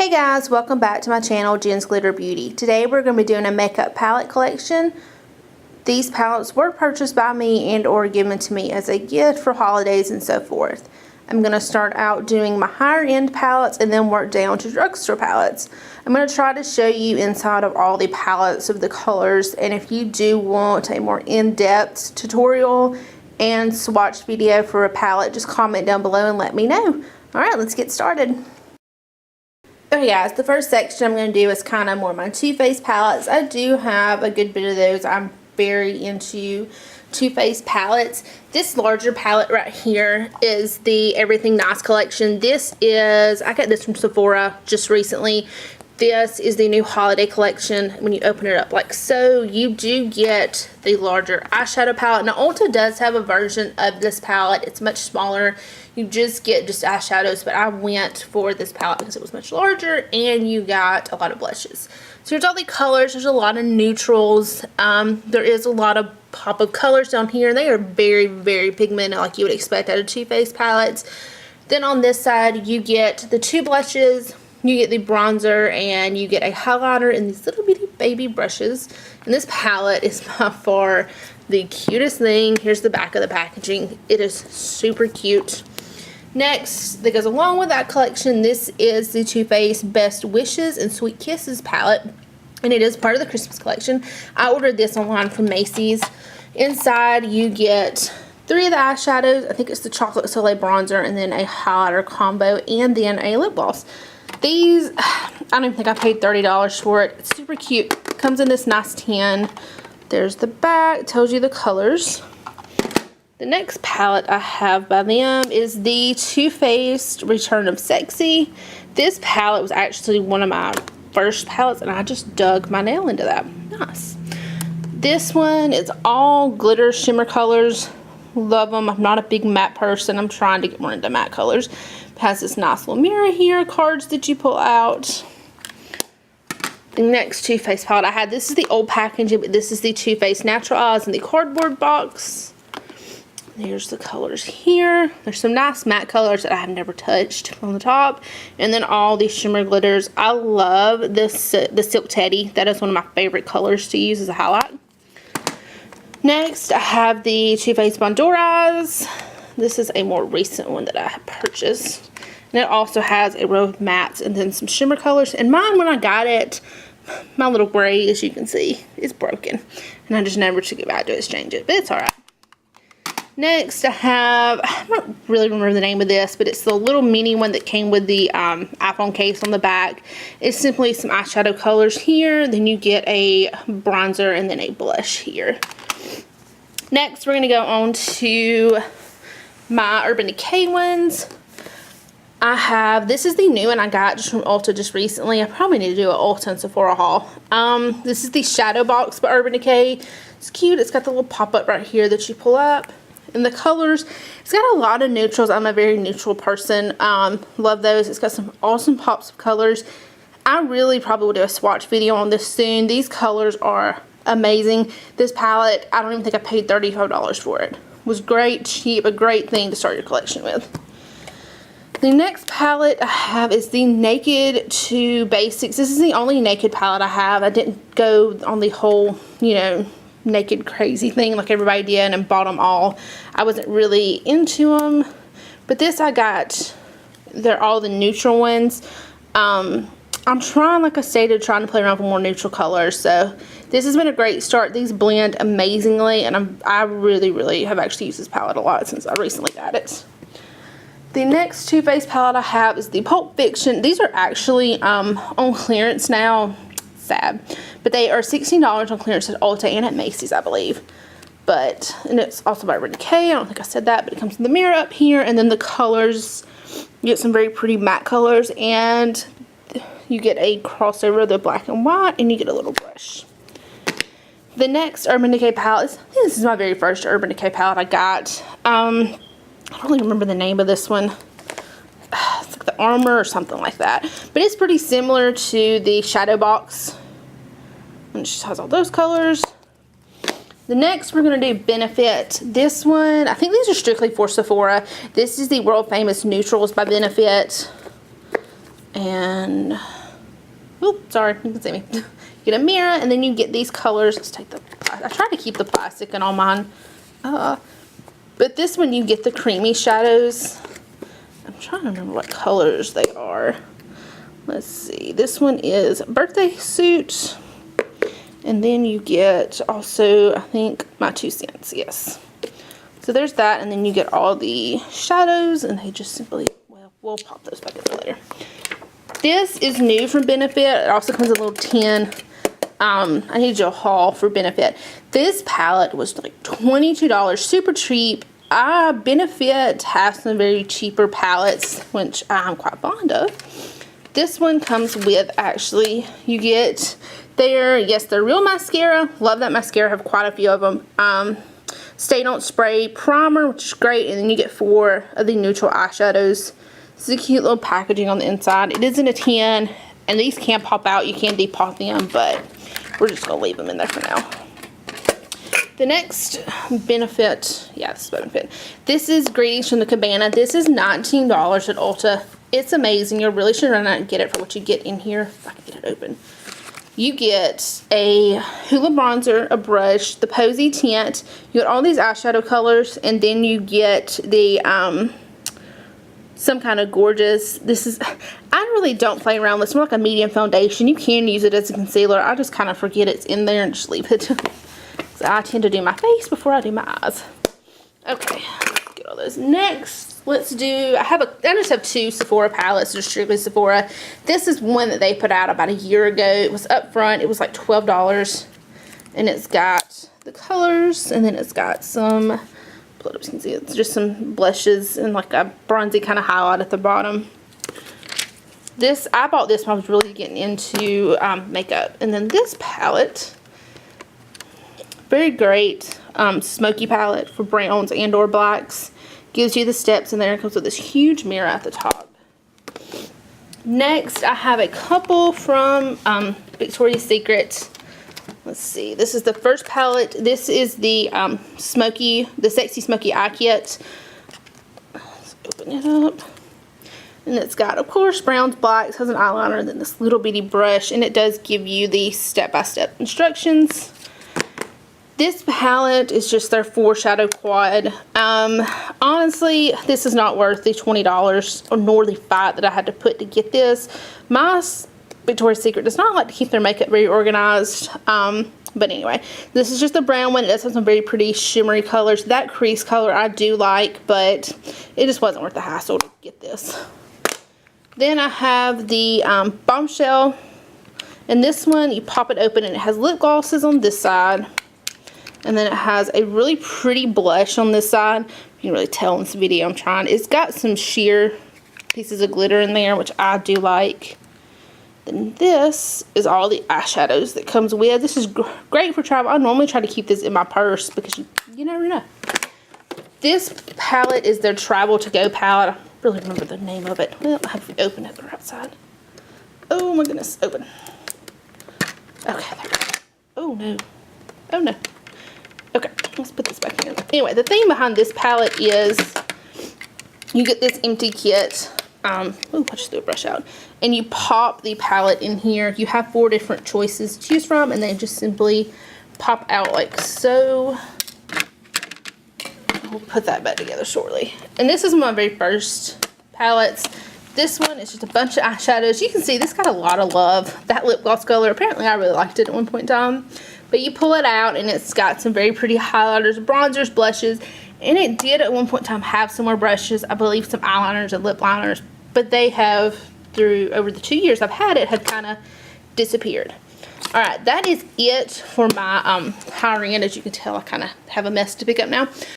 Hey guys, welcome back to my channel, Jen's Glitter Beauty. Today we're going to be doing a makeup palette collection. These palettes were purchased by me and or given to me as a gift for holidays and so forth. I'm going to start out doing my higher end palettes and then work down to drugstore palettes. I'm going to try to show you inside of all the palettes of the colors, and if you do want a more in-depth tutorial and swatch video for a palette, just comment down below and let me know. Alright, let's get started. Okay guys, the first section I'm going to do is kind of more my Too Faced palettes. I do have a good bit of those. I'm very into Too Faced palettes. This larger palette right here is the Everything Nice collection. This is, I got this from Sephora just recently. This is the new holiday collection. When you open it up like so, you do get the larger eyeshadow palette. Now Ulta does have a version of this palette. It's much smaller. You just get just eyeshadows, but I went for this palette because it was much larger and you got a lot of blushes. So here's all the colors. There's a lot of neutrals. There is a lot of pop of colors down here. They are very, very pigmented like you would expect out of Too Faced palettes. Then on this side, you get the two blushes. You get the bronzer and you get a highlighter in these little bitty baby brushes. And this palette is by far the cutest thing. Here's the back of the packaging. It is super cute. Next, that goes along with that collection, this is the Too Faced Best Wishes and Sweet Kisses palette. And it is part of the Christmas collection. I ordered this online from Macy's. Inside you get 3 of the eyeshadows. I think it's the Chocolate Soleil bronzer and then a highlighter combo and then a lip gloss. These, I don't even think I paid $30 for it. It's super cute. It comes in this nice tin. There's the back. Tells you the colors. The next palette I have by them is the Too Faced Return of Sexy. This palette was actually one of my first palettes and I just dug my nail into that. Nice. This one is all glitter shimmer colors. Love them. I'm not a big matte person. I'm trying to get more into matte colors. It has this nice little mirror here, cards that you pull out. The next Too Faced palette I had, this is the old packaging, but this is the Too Faced Natural Eyes in the cardboard box. There's the colors here. There's some nice matte colors that I have never touched on the top. And then all these shimmer glitters. I love this the Silk Teddy. That is one of my favorite colors to use as a highlight. Next, I have the Too Faced Bondor Eyes. This is a more recent one that I have purchased. And it also has a row of mattes and then some shimmer colors. And mine, when I got it, my little gray, as you can see, is broken. And I just never took it back to exchange it. But it's alright. Next, I don't really remember the name of this, but it's the little mini one that came with the iPhone case on the back. It's simply some eyeshadow colors here. Then you get a bronzer and then a blush here. Next, we're going to go on to my Urban Decay ones. This is the new one I got just from Ulta just recently. I probably need to do an Ulta and Sephora haul. This is the Shadow Box by Urban Decay. It's cute. It's got the little pop-up right here that you pull up. And the colors, it's got a lot of neutrals. I'm a very neutral person. Love those. It's got some awesome pops of colors. I really probably will do a swatch video on this soon. These colors are amazing. This palette, I don't even think I paid $35 for it. It was great, cheap, a great thing to start your collection with. The next palette I have is the Naked to Basics. This is the only naked palette I have. I didn't go on the whole, naked crazy thing like everybody did and bought them all. I wasn't really into them. But this I got, they're all the neutral ones. I'm trying, like I stated, trying to play around with more neutral colors. So this has been a great start. These blend amazingly, and I really, really have actually used this palette a lot since I recently got it. The next Too Faced palette I have is the Pulp Fiction. These are actually on clearance now. Sad. But they are $16 on clearance at Ulta and at Macy's, I believe. And it's also by Urban Decay. I don't think I said that, but it comes in the mirror up here. And then the colors, you get some very pretty matte colors. And you get a crossover of the black and white. And you get a little brush. The next Urban Decay palette, I think this is my very first Urban Decay palette I got. I don't really remember the name of this one. It's like the Armor or something like that. But it's pretty similar to the Shadow Box. And it just has all those colors. The next we're going to do Benefit. This one, I think these are strictly for Sephora. This is the world famous Neutrals by Benefit. And Oop, sorry, you can see me. Get a mirror, and then you get these colors. Let's take I try to keep the plastic in all mine. But this one, you get the creamy shadows. I'm trying to remember what colors they are. Let's see. This one is Birthday Suit. And then you get also, I think, My 2 Cents. Yes. So there's that. And then you get all the shadows. And they just simply, well, we'll pop those back in there later. This is new from Benefit. It also comes in a little tin. I need you a haul for Benefit. This palette was like $22, super cheap. Benefit has some very cheaper palettes, which I'm quite fond of. This one comes with, actually, you get they're real mascara. Love that mascara. I have quite a few of them. Stay Don't Spray primer, which is great. And then you get 4 of the neutral eyeshadows. This is a cute little packaging on the inside. It is in a tin, and these can pop out. You can depuff them, but we're just going to leave them in there for now. The next Benefit, yeah, this is Benefit. This is Greetings from the Cabana. This is $19 at Ulta. It's amazing. You really should run out and get it for what you get in here. If I can get it open. You get a Hoola bronzer, a brush, the Posy tint. You get all these eyeshadow colors, and then you get the some kind of gorgeous. This is, I really don't play around with. It's more like a medium foundation. You can use it as a concealer. I just kind of forget it's in there and just leave it. So I tend to do my face before I do my eyes. Okay, let's get all those. Next, let's do, I just have 2 Sephora palettes. They're strictly Sephora. This is one that they put out about a year ago. It was up front. It was like $12. And it's got the colors, and then it's got some, pull it up so you can see, it's just some blushes and like a bronzy kind of highlight at the bottom. I bought this when I was really getting into makeup. And then this palette, very great smoky palette for browns and or blacks. Gives you the steps in there. It comes with this huge mirror at the top. Next, I have a couple from Victoria's Secret. Let's see. This is the first palette. This is the Sexy Smoky Eye Kit. Let's open it up. And it's got, of course, browns, blacks, has an eyeliner, and then this little bitty brush. And it does give you the step-by-step instructions. This palette is just their foreshadow quad. Honestly, this is not worth the $20 or nor the fight that I had to put to get this. My Victoria's Secret does not like to keep their makeup very organized. But anyway, this is just the brown one. It does have some very pretty shimmery colors. That crease color I do like, but it just wasn't worth the hassle to get this. Then I have the Bombshell. And this one, you pop it open and it has lip glosses on this side. And then it has a really pretty blush on this side. You can really tell in this video I'm trying. It's got some sheer pieces of glitter in there, which I do like. Then this is all the eyeshadows that comes with. This is great for travel. I normally try to keep this in my purse because you never know. This palette is their Travel To Go palette. I really remember the name of it. Well, I have to open it. They're outside. Oh my goodness, open. Okay, there we go. Oh no. Oh no. Okay, let's put this back in. Anyway, the thing behind this palette is you get this empty kit. Oh, I just threw a brush out. And you pop the palette in here. You have 4 different choices to choose from, and they just simply pop out like so. We'll put that back together shortly. And this is my very first palettes. This one is just a bunch of eyeshadows. You can see this got a lot of love. That lip gloss color, apparently I really liked it at one point in time. But you pull it out and it's got some very pretty highlighters, bronzers, blushes. And it did at one point in time have some more brushes. I believe some eyeliners and lip liners. But they have, over the 2 years I've had it, have kind of disappeared. Alright, that is it for my higher end. As you can tell, I kind of have a mess to pick up now.